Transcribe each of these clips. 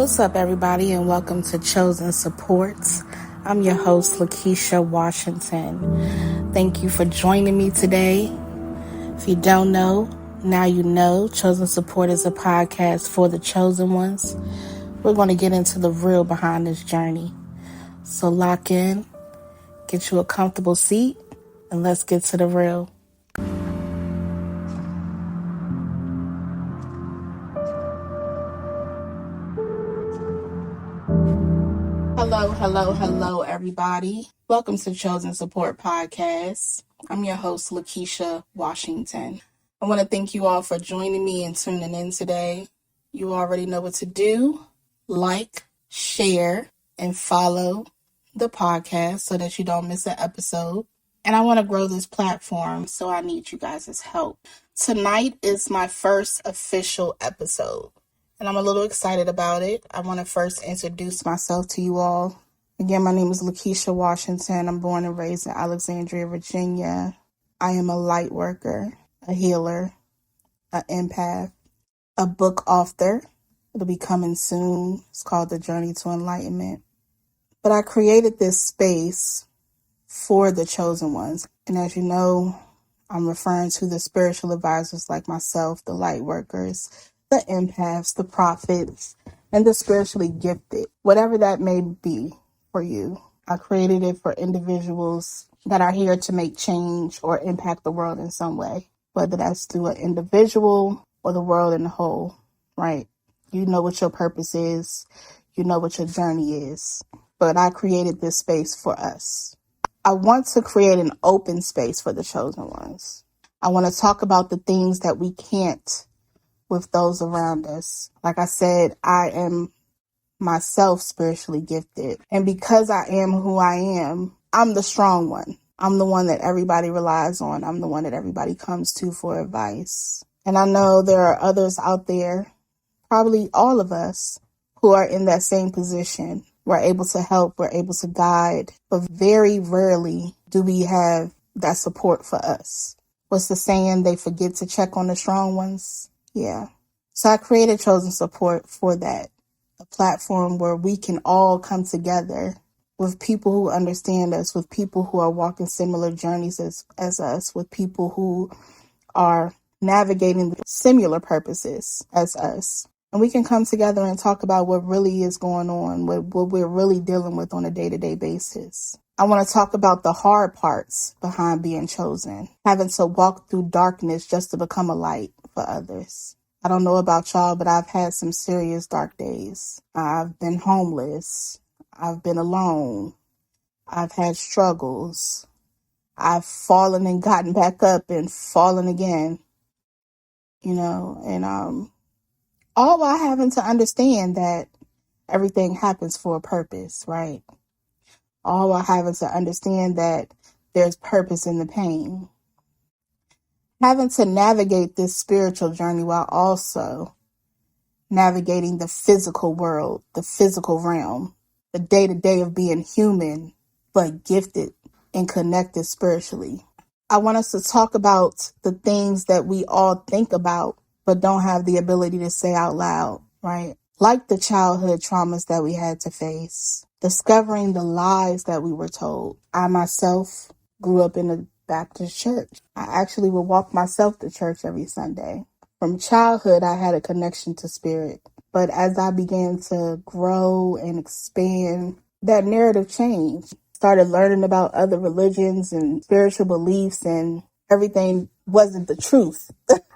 What's up, everybody, and welcome to Chosen Supports. I'm your host, Lakeisha Washington. Thank you for joining me today. If you don't know, now you know. Chosen Support is a podcast for the chosen ones. We're going to get into the real behind this journey. So lock in, get you a comfortable seat, and let's get to the real. Hello, everybody. Welcome to Chosen Support Podcast. I'm your host, Lakeisha Washington. I want to thank you all for joining me and tuning in today. You already know what to do. Like, share, and follow the podcast so that you don't miss an episode. And I want to grow this platform, so I need you guys' help. Tonight is my first official episode, and I'm a little excited about it. I want to first introduce myself to you all. Again, my name is Lakeisha Washington. I'm born and raised in Alexandria, Virginia. I am a light worker, a healer, an empath, a book author. It'll be coming soon. It's called The Journey to Enlightenment. But I created this space for the chosen ones. And as you know, I'm referring to the spiritual advisors like myself, the light workers, the empaths, the prophets, and the spiritually gifted, whatever that may be for you. I created it for individuals that are here to make change or impact the world in some way, whether that's through an individual or the world in a whole, right? You know what your purpose is. You know what your journey is. But I created this space for us. I want to create an open space for the chosen ones. I want to talk about the things that we can't with those around us. Like I said, I am myself spiritually gifted. And because I am who I am, I'm the strong one. I'm the one that everybody relies on. I'm the one that everybody comes to for advice. And I know there are others out there, probably all of us, who are in that same position. We're able to help, we're able to guide, but very rarely do we have that support for us. What's the saying? They forget to check on the strong ones. Yeah. So I created Chosen Support for that. A platform where we can all come together with people who understand us, with people who are walking similar journeys as us, with people who are navigating similar purposes as us. And we can come together and talk about what really is going on, what we're really dealing with on a day-to-day basis. I want to talk about the hard parts behind being chosen, having to walk through darkness just to become a light for others. I don't know about y'all, but I've had some serious dark days. I've been homeless. I've been alone. I've had struggles. I've fallen and gotten back up and fallen again, and all while having to understand that everything happens for a purpose, right? All while having to understand that there's purpose in the pain. Having to navigate this spiritual journey while also navigating the physical world, the physical realm, the day-to-day of being human, but gifted and connected spiritually. I want us to talk about the things that we all think about, but don't have the ability to say out loud, right? Like the childhood traumas that we had to face, discovering the lies that we were told. I myself grew up in a Baptist church. I actually would walk myself to church every Sunday. From childhood, I had a connection to spirit. But as I began to grow and expand, that narrative changed. Started learning about other religions and spiritual beliefs, and everything wasn't the truth.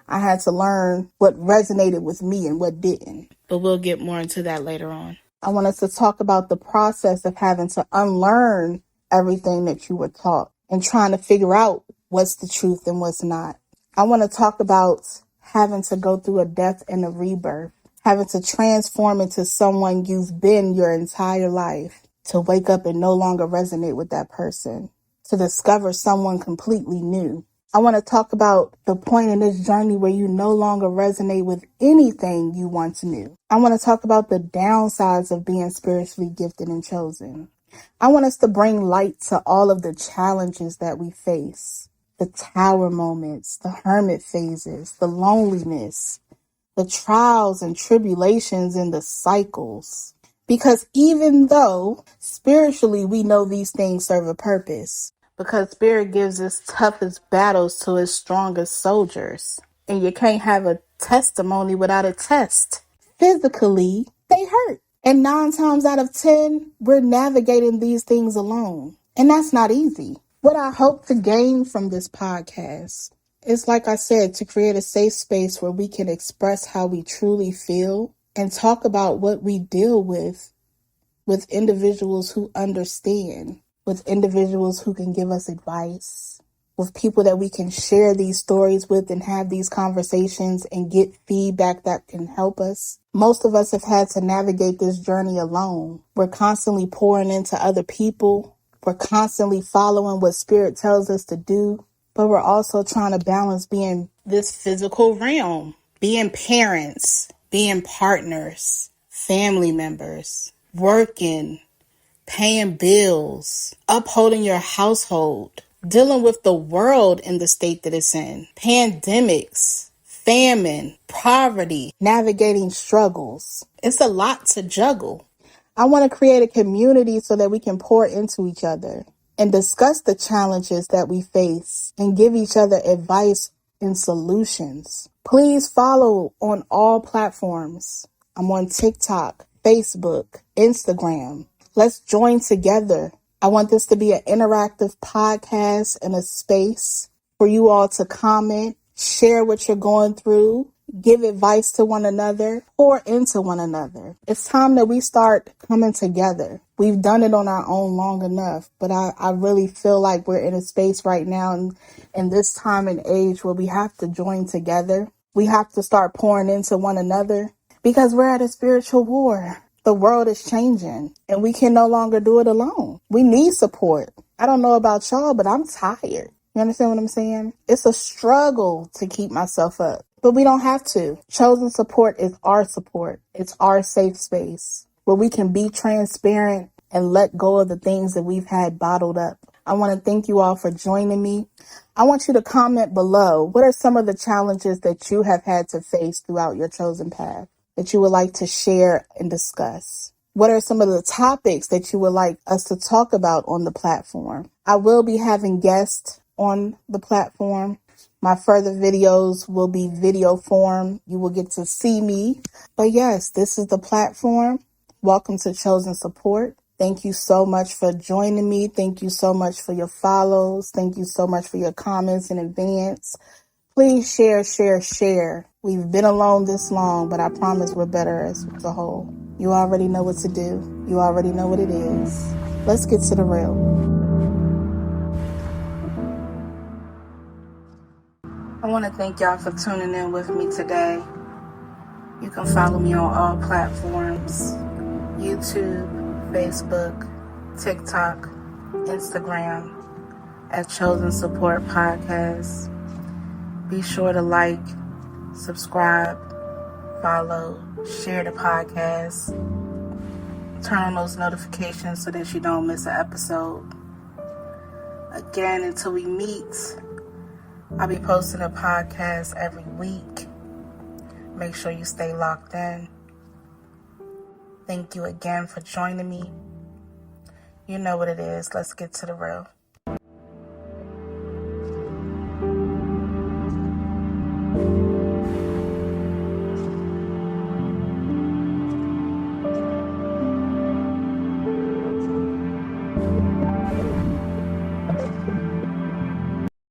I had to learn what resonated with me and what didn't. But we'll get more into that later on. I want us to talk about the process of having to unlearn everything that you were taught and trying to figure out what's the truth and what's not. I want to talk about having to go through a death and a rebirth, having to transform into someone you've been your entire life, to wake up and no longer resonate with that person, to discover someone completely new. I want to talk about the point in this journey where you no longer resonate with anything you once knew. I want to talk about the downsides of being spiritually gifted and chosen. I want us to bring light to all of the challenges that we face, the tower moments, the hermit phases, the loneliness, the trials and tribulations and the cycles. Because even though spiritually we know these things serve a purpose, because spirit gives its toughest battles to its strongest soldiers. And you can't have a testimony without a test. Physically, they hurt. And 9 times out of 10, we're navigating these things alone. And that's not easy. What I hope to gain from this podcast is, like I said, to create a safe space where we can express how we truly feel and talk about what we deal with individuals who understand, with individuals who can give us advice, with people that we can share these stories with and have these conversations and get feedback that can help us. Most of us have had to navigate this journey alone. We're constantly pouring into other people. We're constantly following what Spirit tells us to do, but we're also trying to balance being this physical realm, being parents, being partners, family members, working, paying bills, upholding your household, dealing with the world in the state that it's in, pandemics, famine, poverty, navigating struggles. It's a lot to juggle. I want to create a community so that we can pour into each other and discuss the challenges that we face and give each other advice and solutions. Please follow on all platforms. I'm on TikTok, Facebook, Instagram. Let's join together. I want this to be an interactive podcast and a space for you all to comment, share what you're going through, give advice to one another, pour into one another. It's time that we start coming together. We've done it on our own long enough, but I really feel like we're in a space right now in this time and age where we have to join together. We have to start pouring into one another because we're at a spiritual war. The world is changing and we can no longer do it alone. We need support. I don't know about y'all, but I'm tired. You understand what I'm saying? It's a struggle to keep myself up, but we don't have to. Chosen support is our support. It's our safe space where we can be transparent and let go of the things that we've had bottled up. I want to thank you all for joining me. I want you to comment below. What are some of the challenges that you have had to face throughout your chosen path that you would like to share and discuss? What are some of the topics that you would like us to talk about on the platform? I will be having guests on the platform. My further videos will be video form. You will get to see me. But yes, this is the platform. Welcome to Chosen Support. Thank you so much for joining me. Thank you so much for your follows. Thank you so much for your comments in advance. Please share, share, share. We've been alone this long, but I promise we're better as a whole. You already know what to do. You already know what it is. Let's get to the real. I want to thank y'all for tuning in with me today. You can follow me on all platforms: YouTube, Facebook, TikTok, Instagram, at Chosen Support Podcast. Be sure to like, subscribe, follow, share the podcast. Turn on those notifications so that you don't miss an episode. Again, until we meet, I'll be posting a podcast every week. Make sure you stay locked in. Thank you again for joining me. You know what it is. Let's get to the real.